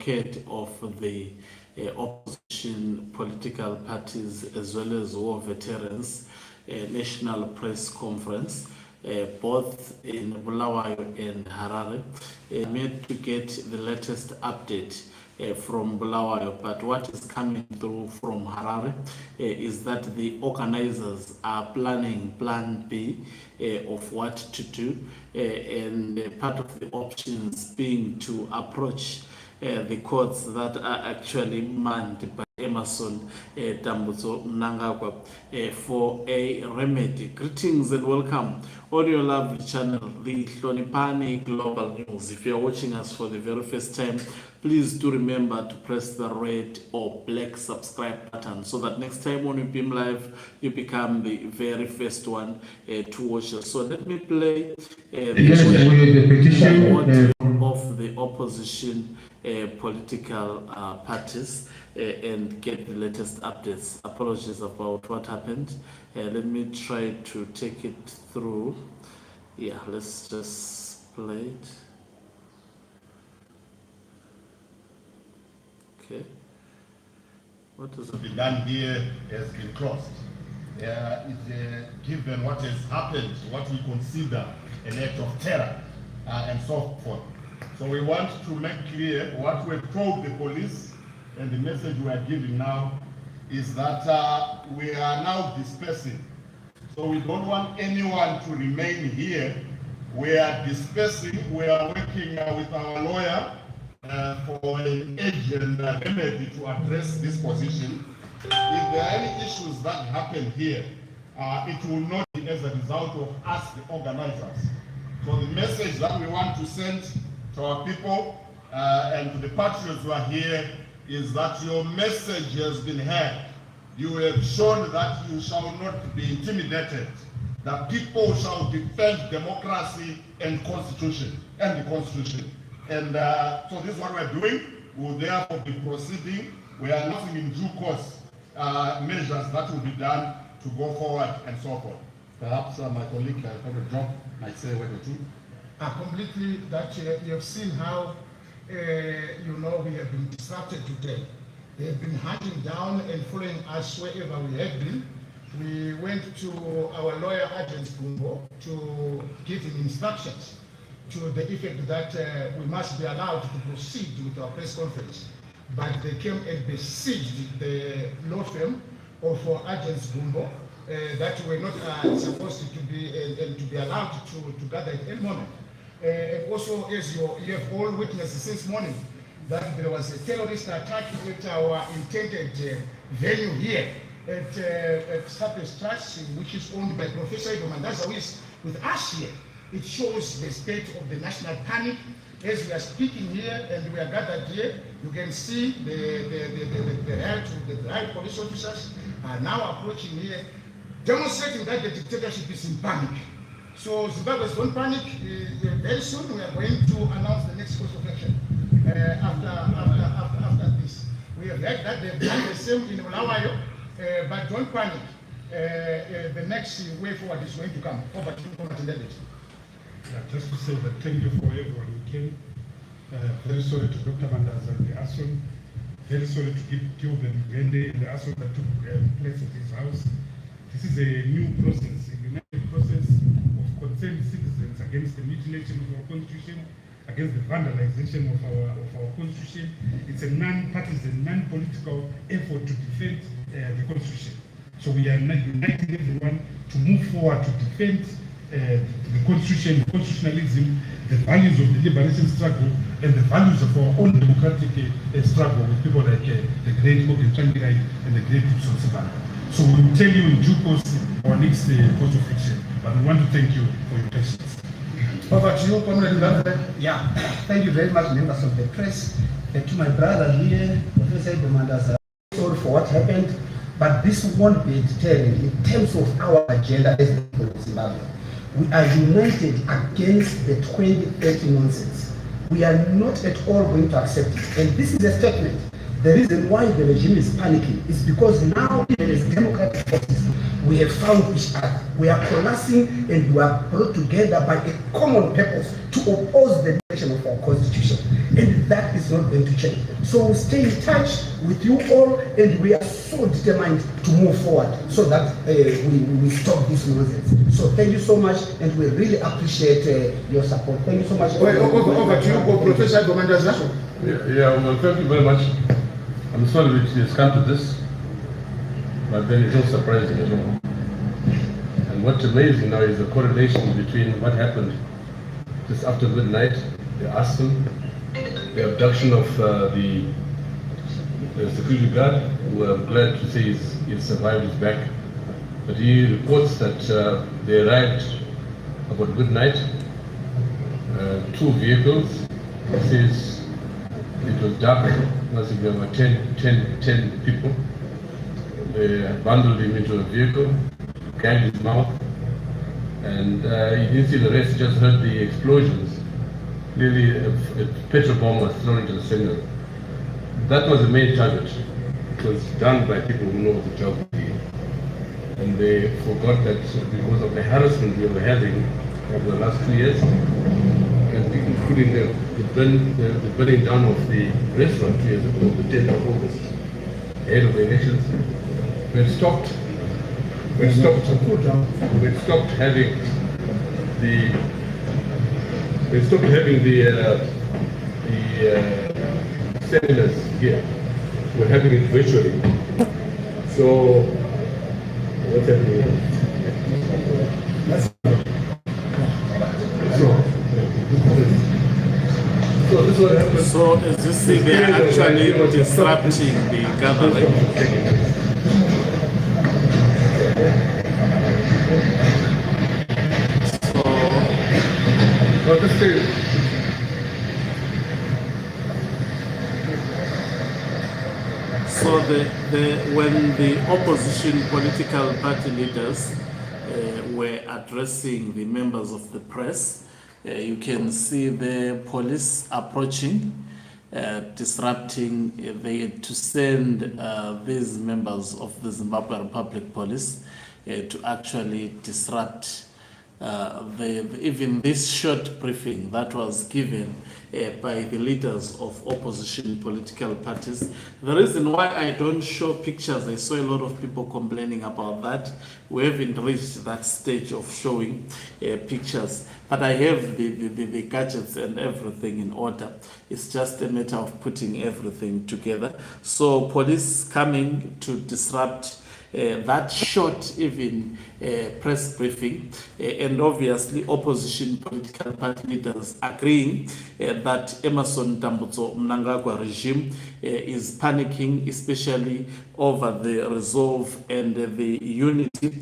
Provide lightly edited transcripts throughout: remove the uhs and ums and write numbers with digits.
blockade of the opposition political parties as well as war veterans national press conference, both in Bulawayo and Harare. Made to get the latest update from Bulawayo, but what is coming through from Harare is that the organizers are planning plan B of what to do, and part of the options being to approach the courts that are actually manned by Emerson Tambuzo Mnangagwa for a remedy. Greetings and welcome on your lovely channel, the Hlonipani Global News. If you are watching us for the very first time, please do remember to press the red or black subscribe button so that next time when we beam live, you become the very first one to watch us. So let me play the petition of the opposition political parties and get the latest updates. Apologies about what happened. Let me try to take it through. Yeah, let's just play it. Okay. What is it? The done here has been crossed. Given what has happened, what we consider an act of terror and so forth. So we want to make clear what we've told the police, and the message we are giving now is that we are now dispersing. So we don't want anyone to remain here. We are dispersing. We are working with our lawyer for an agent remedy to address this position. If there are any issues that happen here, it will not be as a result of us, the organizers. So the message that we want to send to our people and to the patriots who are here is that your message has been heard. You have shown that you shall not be intimidated. That people shall defend democracy and constitution and the constitution. And so this is what we're doing. We will therefore be proceeding. We are announcing in due course measures that will be done to go forward and so forth. Perhaps my colleague, Dr. John, might say a word or two. Completely, that you have seen how we have been disrupted today. They have been hunting down and following us wherever we have been. We went to our lawyer, Agent Gumbo, to give him instructions to the effect that we must be allowed to proceed with our press conference. But they came and besieged the law firm of Agent Gumbo that were not supposed to be and to be allowed to gather at any moment. And also, as you have all witnessed since morning, that there was a terrorist attack at our intended venue here at Staples Trust, which is owned by Professor Ido Mandaza, who is with us here. It shows the state of the national panic. As we are speaking here and we are gathered here, you can see the riot police officers are now approaching here, demonstrating that the dictatorship is in panic. So Zimbabweans don't panic. Very soon we are going to announce the next course of action after this. We have heard that they've done the same in Bulawayo, but don't panic. The next way forward is going to come. Over to you, just to say that thank you for everyone who came. Very sorry to Dr. Mandaza and the ASON. Very sorry to kill the Mugende and the ASON that took place at his house. This is a new process, a united process of concerned citizens against the mutilation of our constitution, against the vandalization of our constitution. It's a non-partisan, non-political effort to defend the constitution. So we are uniting everyone to move forward to defend the constitution, constitutionalism, the values of the liberation struggle, and the values of our own democratic struggle with people like the great Morgan Tsvangirai and the great Gibson Sibanda. So we will tell you in due course our next course of action, but we want to thank you for your patience. Over to you, Comrade. Yeah, thank you very much, members of the press. To my brother here, Professor Ido Mandaza, sorry for what happened, but this won't be deterring in terms of our agenda as the people of Zimbabwe. We are united against the 2030 nonsense. We are not at all going to accept it. And this is a statement. The reason why the regime is panicking is because now, even as democratic forces, we have found each other. We are coalescing and we are brought together by a common purpose to oppose the direction of our constitution. And that is it's not going to change. So stay in touch with you all, and we are so determined to move forward so that we stop this nonsense. So thank you so much, and we really appreciate your support. Thank you so much. Over to you, Professor Gomandaza. Well, thank you very much. I'm sorry it has come to this, but then it's not surprising at all. And what's amazing now is the correlation between what happened just after midnight, the arson, the abduction of the security guard, who I'm glad to say he survived, is back. But he reports that they arrived about midnight, 2 vehicles. He says it was dark, must have been about 10 people. They bundled him into a vehicle, gagged his mouth, and he didn't see the rest, just heard the explosions. Clearly a petrol bomb was thrown into the signal. That was the main target. It was done by people who know the job. And they forgot that because of the harassment we were having over the last 2 years, and including the burning down of the restaurant 2 years ago, the 10th of August, ahead of the elections, we had stopped having the seminars here. We're having it virtually. So what's happening? So this is what happened. So as you see, they are actually disrupting the gathering. Well, this is So when the opposition political party leaders were addressing the members of the press, you can see the police approaching, disrupting. They had to send these members of the Zimbabwe Republic Police to actually disrupt even this short briefing that was given by the leaders of opposition political parties. The reason why I don't show pictures, I saw a lot of people complaining about that. We haven't reached that stage of showing pictures, but I have the gadgets and everything in order. It's just a matter of putting everything together. So police coming to disrupt that short even press briefing, and obviously opposition political party leaders agreeing that Emerson Tambutso Mnangagwa regime is panicking, especially over the resolve and the unity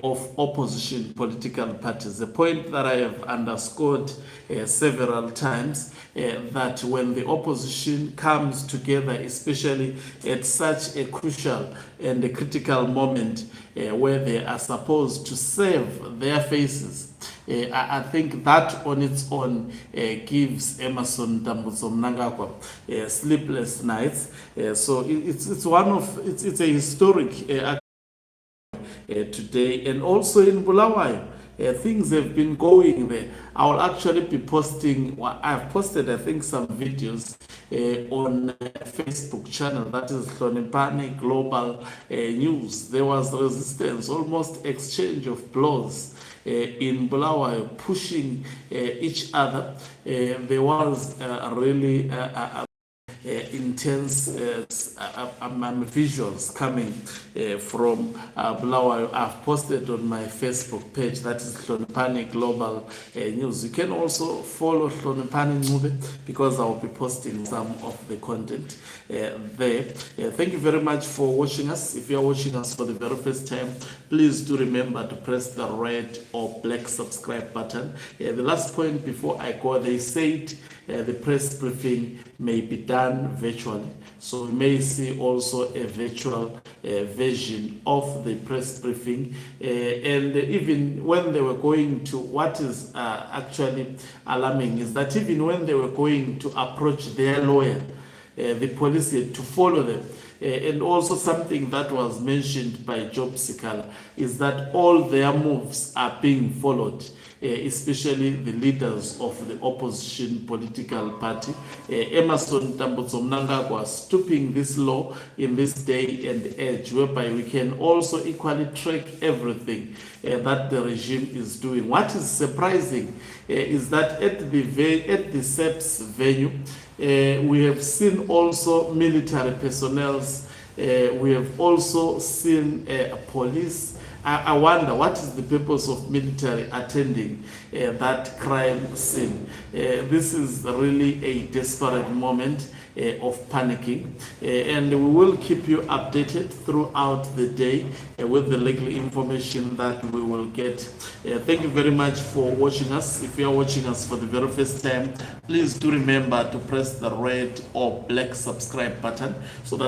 of opposition political parties. The point that I have underscored several times, that when the opposition comes together, especially at such a crucial and a critical moment where they are supposed to save their faces, I think that on its own gives Emerson Tambutso Mnangagwa sleepless nights. So it's a historic today, and also in Bulawayo. Things have been going there. I will actually be posting, I've posted I think some videos on Facebook channel, that is Hloniphani Global News. There was resistance, almost exchange of blows in Bulawayo, pushing each other. There was really intense visuals coming from Bulawayo. I've posted on my Facebook page, that is Hloniphani Global News. You can also follow Hloniphani Ncube because I'll be posting some of the content there. Thank you very much for watching us. If you're watching us for the very first time, please do remember to press the red or black subscribe button. The last point before I go, they said the press briefing may be done virtually. So we may see also a virtual version of the press briefing. And even when they were going to, what is actually alarming is that even when they were going to approach their lawyer, the police had to follow them. And also something that was mentioned by Job Sikala is that all their moves are being followed, especially the leaders of the opposition political party. Emerson Tambutso Mnangagwa was stooping this law in this day and age, whereby we can also equally track everything that the regime is doing. What is surprising is that at the SEPS venue, we have seen also military personnel. We have also seen police. I wonder what is the purpose of military attending that crime scene. This is really a desperate moment of panicking, and we will keep you updated throughout the day with the legal information that we will get. Thank you very much for watching us. If you are watching us for the very first time, please do remember to press the red or black subscribe button so that